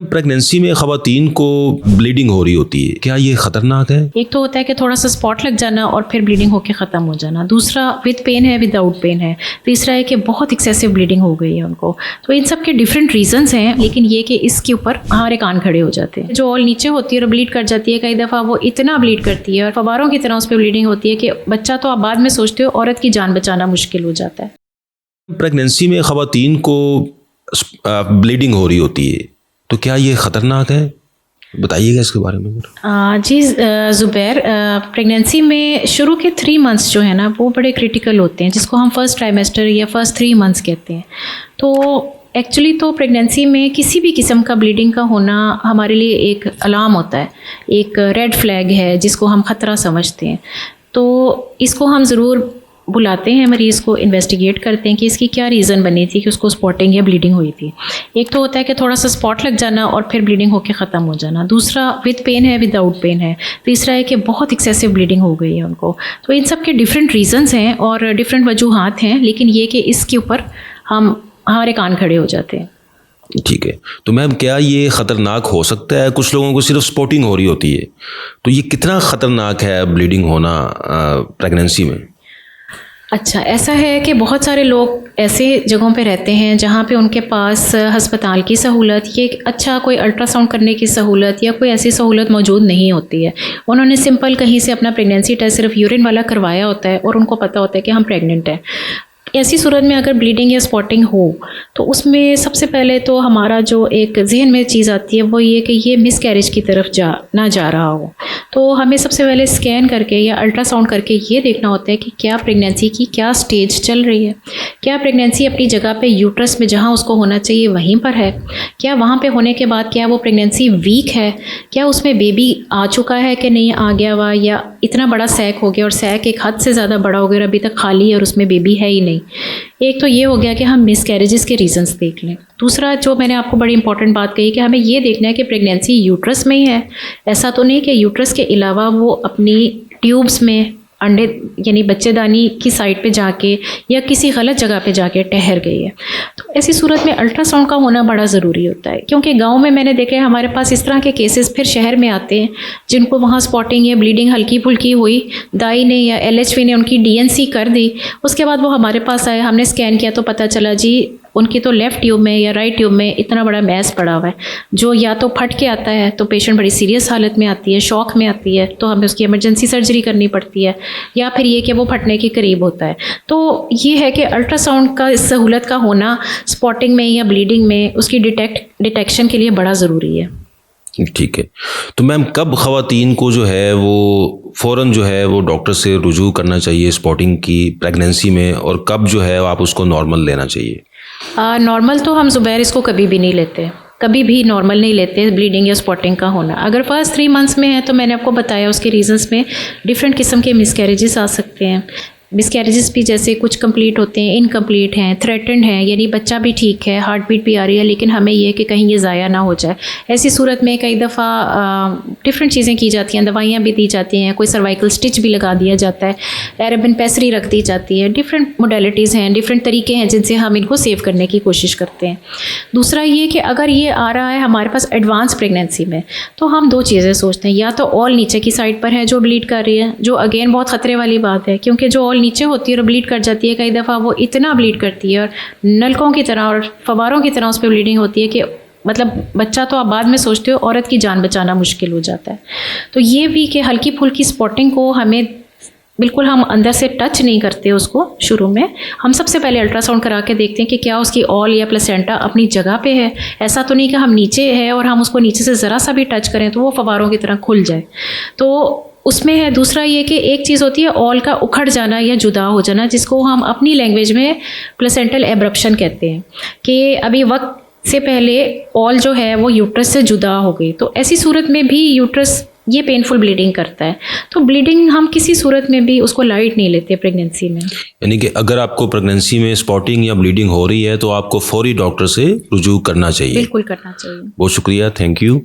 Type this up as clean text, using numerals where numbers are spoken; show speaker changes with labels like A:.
A: Pregnancy में ख़वातीन को ब्लीडिंग हो रही होती है, क्या ये ख़तरनाक है?
B: एक तो होता है कि थोड़ा सा स्पॉट लग जाना और फिर ब्लीडिंग होकर ख़त्म हो जाना। दूसरा विद पेन है, विदाउट पेन है। तीसरा है कि बहुत एक्सेसिव ब्लीडिंग हो गई है उनको। तो इन सब के डिफरेंट रीजंस हैं, लेकिन ये कि इसके ऊपर हमारे कान खड़े हो जाते हैं। जो ऑल नीचे होती है और ब्लीड कर जाती है, कई दफ़ा वो इतना ब्लीड करती है और फवारों की तरह उस पर ब्लीडिंग होती है कि बच्चा तो आप बाद में सोचते हो, औरत की जान बचाना मुश्किल हो जाता है।
A: प्रेगनेंसी में ख़वातीन को ब्लीडिंग हो रही होती है, तो क्या ये ख़तरनाक है? बताइएगा इसके बारे में।
B: जी ज़ुबैर, प्रेगनेंसी में शुरू के 3 मंथ्स जो है ना वो बड़े क्रिटिकल होते हैं, जिसको हम फर्स्ट ट्राइमेस्टर या फर्स्ट 3 मंथ्स कहते हैं। तो एक्चुअली तो प्रेगनेंसी में किसी भी किस्म का ब्लीडिंग का होना हमारे लिए एक अलार्म होता है, एक रेड फ्लैग है जिसको हम ख़तरा समझते हैं। तो इसको हम ज़रूर बुलाते हैं, मरीज़ को इन्वेस्टिगेट करते हैं कि इसकी क्या रीज़न बनी थी कि उसको स्पॉटिंग या ब्लीडिंग हुई थी। एक तो होता है कि थोड़ा सा स्पॉट लग जाना और फिर ब्लीडिंग होकर ख़त्म हो जाना। दूसरा विद पेन है, विदाउट पेन है। तीसरा है कि बहुत एक्सेसिव ब्लीडिंग हो गई है उनको। तो इन सब के डिफरेंट रीज़न्स हैं और डिफरेंट वजूहात हैं, लेकिन ये कि इसके ऊपर हमारे कान खड़े हो जाते हैं।
A: ठीक है, तो मैम क्या ये ख़तरनाक हो सकता है? कुछ लोगों को सिर्फ स्पॉटिंग हो रही होती है, तो ये कितना ख़तरनाक है ब्लीडिंग होना प्रेगनेंसी में?
B: अच्छा, ऐसा है कि बहुत सारे लोग ऐसे जगहों पे रहते हैं जहाँ पे उनके पास हस्पताल की सहूलत या अच्छा कोई अल्ट्रासाउंड करने की सहूलत या कोई ऐसी सहूलत मौजूद नहीं होती है। उन्होंने सिंपल कहीं से अपना प्रेगनेंसी टेस्ट सिर्फ यूरिन वाला करवाया होता है और उनको पता होता है कि हम प्रेग्नेंट हैं। ऐसी सूरत में अगर ब्लीडिंग या स्पॉटिंग हो तो उसमें सबसे पहले तो हमारा जो एक जहन में चीज़ आती है वो ये कि ये मिसकैरेज की तरफ ना जा रहा हो। तो हमें सबसे पहले स्कैन करके या अल्ट्रासाउंड करके ये देखना होता है कि क्या प्रेगनेंसी की क्या स्टेज चल रही है, क्या प्रेगनेंसी अपनी जगह पे यूट्रस में जहाँ उसको होना चाहिए वहीं पर है, क्या वहाँ पे होने के बाद क्या वो प्रेगनेंसी वीक है, क्या उसमें बेबी आ चुका है कि नहीं आ गया हुआ, या इतना बड़ा सैक हो गया और सैक एक हद से ज़्यादा बड़ा हो गया और अभी तक खाली है और उसमें बेबी है ही नहीं। एक तो ये हो गया कि हम मिसकैरेजेस के रीजंस देख लें। दूसरा जो मैंने आपको बड़ी इंपॉर्टेंट बात कही कि हमें ये देखना है कि प्रेगनेंसी यूट्रस में ही है, ऐसा तो नहीं कि यूट्रस के अलावा वो अपनी ट्यूब्स में अंडे यानी बच्चेदानी की साइड पे जाके या किसी गलत जगह पे जाके ठहर गई है। तो ऐसी सूरत में अल्ट्रासाउंड का होना बड़ा ज़रूरी होता है, क्योंकि गांव में मैंने देखा है हमारे पास इस तरह के केसेस फिर शहर में आते हैं जिनको वहाँ स्पॉटिंग या ब्लीडिंग हल्की फुल्की हुई, दाई ने या LHV ने उनकी DNC कर दी, उसके बाद वो हमारे पास आए, हमने स्कैन किया तो पता चला जी उनकी तो लेफ़्ट ट्यूब में या राइट ट्यूब में इतना बड़ा मैस पड़ा हुआ है जो या तो फट के आता है तो पेशेंट बड़ी सीरियस हालत में आती है, शॉक में आती है, तो हमें उसकी इमरजेंसी सर्जरी करनी पड़ती है, या फिर ये कि वो फटने के करीब होता है। तो ये है कि अल्ट्रासाउंड का इस सहूलत का होना स्पॉटिंग में या ब्लीडिंग में उसकी डिटेक्शन के लिए बड़ा ज़रूरी है।
A: ठीक है, तो मैम कब ख़वातीन को जो है वो फ़ौरन जो है वो डॉक्टर से रुजू करना चाहिए स्पॉटिंग की प्रेगनेंसी में, और कब जो है आप उसको नॉर्मल लेना चाहिए?
B: नॉर्मल तो हम ज़ुबैर इसको कभी भी नहीं लेते, कभी भी नॉर्मल नहीं लेते ब्लीडिंग या स्पॉटिंग का होना। अगर फर्स्ट 3 मंथ्स में है तो मैंने आपको बताया उसके रीजंस में डिफरेंट किस्म के मिसकैरेजेस आ सकते हैं। मिसकैरेजेस भी जैसे कुछ कंप्लीट होते हैं, इनकम्प्लीट हैं, थ्रेटेंड हैं, यानी बच्चा भी ठीक है, हार्ट बीट भी आ रही है, लेकिन हमें ये कि कहीं ये ज़ाया ना हो जाए। ऐसी सूरत में कई दफ़ा डिफरेंट चीज़ें की जाती हैं, दवाइयाँ भी दी जाती हैं, कोई सर्वाइकल स्टिच भी लगा दिया जाता है, एराबिन पैसरी रख दी जाती है। डिफरेंट मोडेलिटीज़ हैं, डिफरेंट तरीके हैं जिनसे हम इनको सेव करने की कोशिश करते हैं। दूसरा ये कि अगर ये आ रहा है हमारे पास एडवांस प्रेगनेंसी में तो हम 2 चीज़ें सोचते हैं, या तो ऑल नीचे की साइड पर है जो ब्लीड कर रही है, जो अगेन बहुत ख़तरे वाली बात है, क्योंकि जो ऑल नीचे होती है और ब्लीड कर जाती है कई दफ़ा वो इतना ब्लीड करती है और नलकों की तरह और फवारों की तरह उस पर ब्लीडिंग होती है कि मतलब बच्चा तो आप बाद में सोचते हो, औरत की जान बचाना मुश्किल हो जाता है। तो ये भी कि हल्की फुल्की स्पॉटिंग को हमें बिल्कुल हम अंदर से टच नहीं करते उसको। शुरू में हम सबसे पहले अल्ट्रासाउंड करा के देखते हैं कि क्या उसकी ऑल या प्लेसेंटा अपनी जगह पे है। ऐसा तो नहीं कि हम नीचे है और हम उसको नीचे से ज़रा सा भी टच करें तो वो फवारों की तरह खुल जाए, तो उसमें है। दूसरा ये कि एक चीज़ होती है ऑल का उखड़ जाना या जुदा हो जाना, जिसको हम अपनी लैंग्वेज में प्लेसेंटल एब्रप्शन कहते हैं, कि अभी वक्त से पहले ऑल जो है वो यूट्रस से जुदा हो गई। तो ऐसी सूरत में भी यूट्रस ये पेनफुल ब्लीडिंग करता है। तो ब्लीडिंग हम किसी सूरत में भी उसको लाइट नहीं लेते प्रेगनेंसी में।
A: यानी कि अगर आपको प्रेगनेंसी में स्पॉटिंग या ब्लीडिंग हो रही है तो आपको फौरी डॉक्टर से रुजू करना चाहिए।
B: बिल्कुल करना चाहिए।
A: बहुत शुक्रिया, थैंक यू।